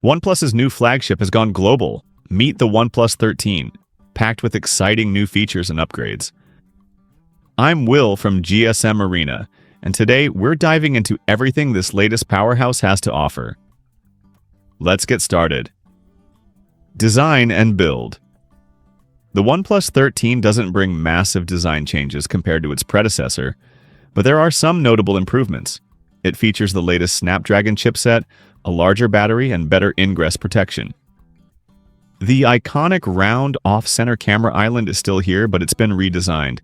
OnePlus's new flagship has gone global. Meet the OnePlus 13, packed with exciting new features and upgrades. I'm Will from GSM Arena, and today we're diving into everything this latest powerhouse has to offer. Let's get started. Design and build. The OnePlus 13 doesn't bring massive design changes compared to its predecessor, but there are some notable improvements. It features the latest Snapdragon chipset, a larger battery, and better ingress protection. The iconic round off-center camera island is still here, but it's been redesigned.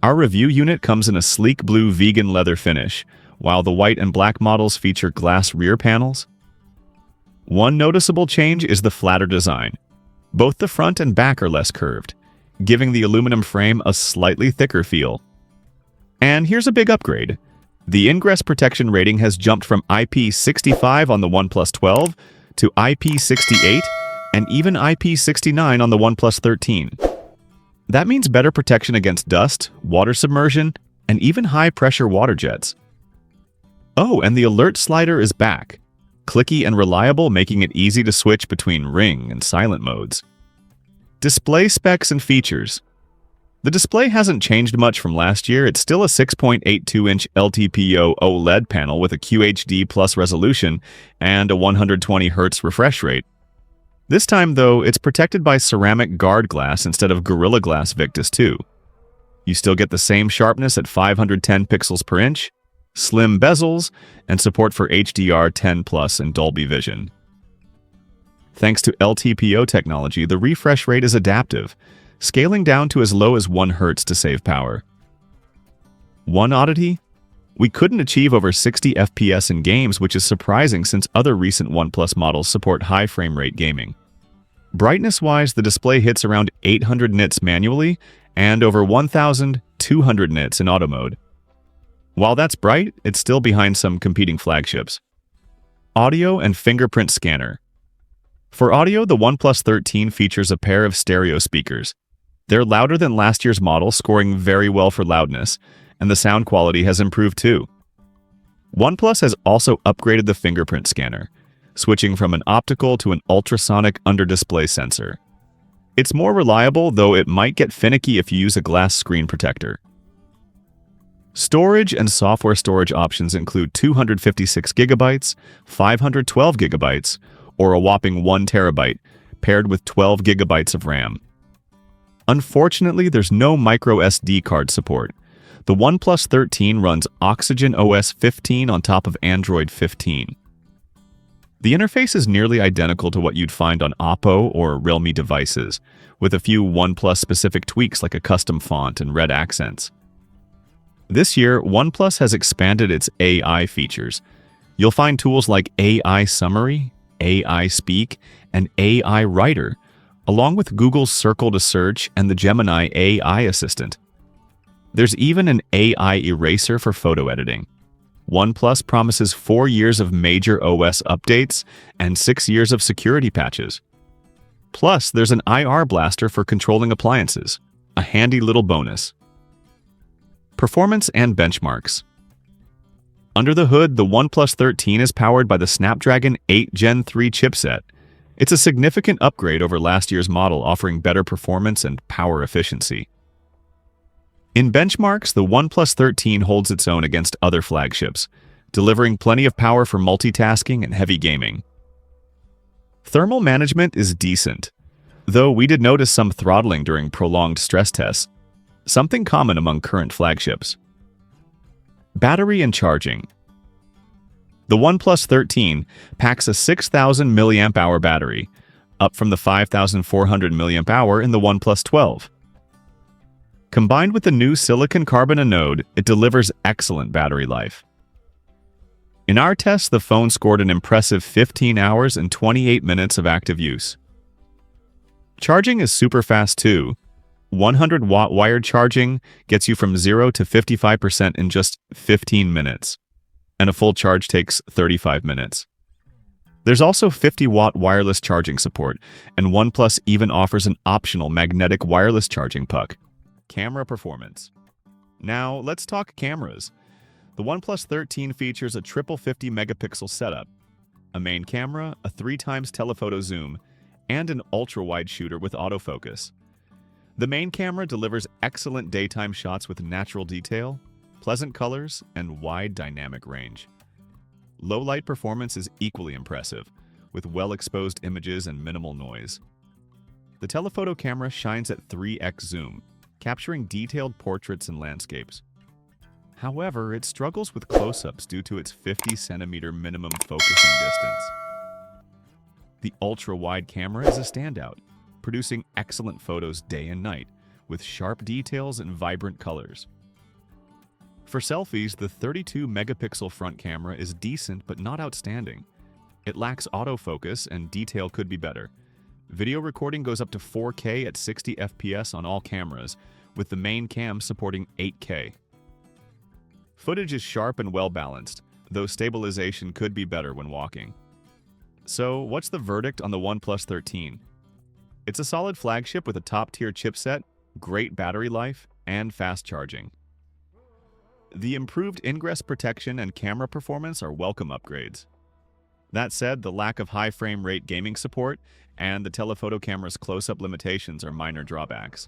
Our review unit comes in a sleek blue vegan leather finish, while the white and black models feature glass rear panels. One noticeable change is the flatter design. Both the front and back are less curved, giving the aluminum frame a slightly thicker feel. And here's a big upgrade. The ingress protection rating has jumped from IP65 on the OnePlus 12 to IP68 and even IP69 on the OnePlus 13. That means better protection against dust, water submersion, and even high-pressure water jets. Oh, and the alert slider is back, clicky and reliable, making it easy to switch between ring and silent modes. Display specs and features. The display hasn't changed much from last year. It's still a 6.82-inch LTPO OLED panel with a QHD Plus resolution and a 120 Hz refresh rate. This time, though, it's protected by ceramic guard glass instead of Gorilla Glass Victus 2. You still get the same sharpness at 510 pixels per inch, slim bezels, and support for HDR10+ and Dolby Vision. Thanks to LTPO technology, the refresh rate is adaptive, scaling down to as low as 1 Hz to save power. One oddity? We couldn't achieve over 60 FPS in games, which is surprising since other recent OnePlus models support high frame rate gaming. Brightness-wise, the display hits around 800 nits manually and over 1,200 nits in auto mode. While that's bright, it's still behind some competing flagships. Audio and fingerprint scanner. For audio, the OnePlus 13 features a pair of stereo speakers. They're louder than last year's model, scoring very well for loudness, and the sound quality has improved too. OnePlus has also upgraded the fingerprint scanner, switching from an optical to an ultrasonic under-display sensor. It's more reliable, though it might get finicky if you use a glass screen protector. Storage and software storage options include 256 GB, 512 GB, or a whopping 1 TB, paired with 12 GB of RAM. Unfortunately, there's no micro SD card support. The OnePlus 13 runs OxygenOS 15 on top of Android 15. The interface is nearly identical to what you'd find on Oppo or Realme devices, with a few OnePlus-specific tweaks like a custom font and red accents. This year, OnePlus has expanded its AI features. You'll find tools like AI Summary, AI Speak, and AI Writer, along with Google's Circle to Search and the Gemini AI Assistant. There's even an AI eraser for photo editing. OnePlus promises 4 years of major OS updates and 6 years of security patches. Plus, there's an IR blaster for controlling appliances, a handy little bonus. Performance and benchmarks. Under the hood, the OnePlus 13 is powered by the Snapdragon 8 Gen 3 chipset. It's a significant upgrade over last year's model, offering better performance and power efficiency. In benchmarks, the OnePlus 13 holds its own against other flagships, delivering plenty of power for multitasking and heavy gaming. Thermal management is decent, though we did notice some throttling during prolonged stress tests, something common among current flagships. Battery and charging. The OnePlus 13 packs a 6,000 mAh battery, up from the 5,400 mAh in the OnePlus 12. Combined with the new silicon carbon anode, it delivers excellent battery life. In our test, the phone scored an impressive 15 hours and 28 minutes of active use. Charging is super fast too. 100-watt wired charging gets you from 0 to 55% in just 15 minutes, and a full charge takes 35 minutes. There's also 50-watt wireless charging support, and OnePlus even offers an optional magnetic wireless charging puck. Camera performance. Now, let's talk cameras. The OnePlus 13 features a triple 50-megapixel setup. a main camera, a 3x telephoto zoom, and an ultra-wide shooter with autofocus. The main camera delivers excellent daytime shots with natural detail, pleasant colors, and wide dynamic range. Low-light performance is equally impressive, with well-exposed images and minimal noise. The telephoto camera shines at 3x zoom, capturing detailed portraits and landscapes. However, it struggles with close-ups due to its 50-centimeter minimum focusing distance. The ultra-wide camera is a standout, producing excellent photos day and night, with sharp details and vibrant colors. For selfies, the 32-megapixel front camera is decent but not outstanding. It lacks autofocus and detail could be better. Video recording goes up to 4K at 60 FPS on all cameras, with the main cam supporting 8K. Footage is sharp and well-balanced, though stabilization could be better when walking. So, what's the verdict on the OnePlus 13? It's a solid flagship with a top-tier chipset, great battery life, and fast charging. The improved ingress protection and camera performance are welcome upgrades. That said, the lack of high frame rate gaming support and the telephoto camera's close-up limitations are minor drawbacks.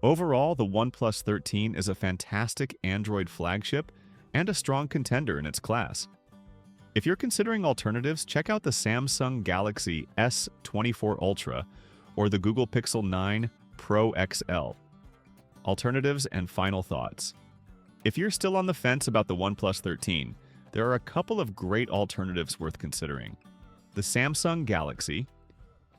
Overall, the OnePlus 13 is a fantastic Android flagship and a strong contender in its class. If you're considering alternatives, check out the Samsung Galaxy S24 Ultra or the Google Pixel 9 Pro XL. Alternatives and final thoughts. If you're still on the fence about the OnePlus 13, there are a couple of great alternatives worth considering. The Samsung Galaxy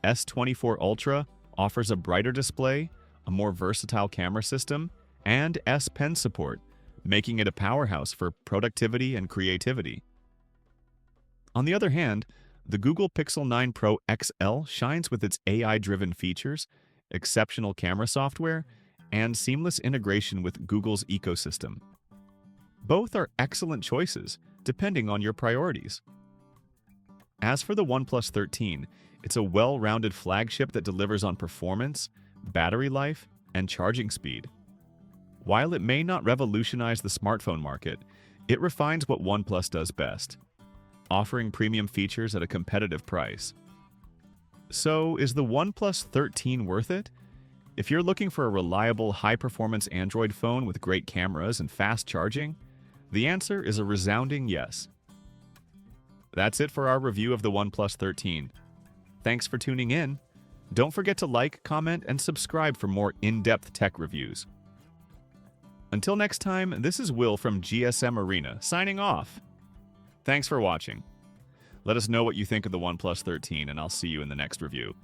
S24 Ultra offers a brighter display, a more versatile camera system, and S Pen support, making it a powerhouse for productivity and creativity. On the other hand, the Google Pixel 9 Pro XL shines with its AI-driven features, exceptional camera software, and seamless integration with Google's ecosystem. Both are excellent choices, depending on your priorities. As for the OnePlus 13, it's a well-rounded flagship that delivers on performance, battery life, and charging speed. While it may not revolutionize the smartphone market, it refines what OnePlus does best, offering premium features at a competitive price. So, is the OnePlus 13 worth it? If you're looking for a reliable, high-performance Android phone with great cameras and fast charging, the answer is a resounding yes. That's it for our review of the OnePlus 13. Thanks for tuning in. Don't forget to like, comment, and subscribe for more in-depth tech reviews. Until next time, this is Will from GSM Arena, signing off. Thanks for watching. Let us know what you think of the OnePlus 13, and I'll see you in the next review.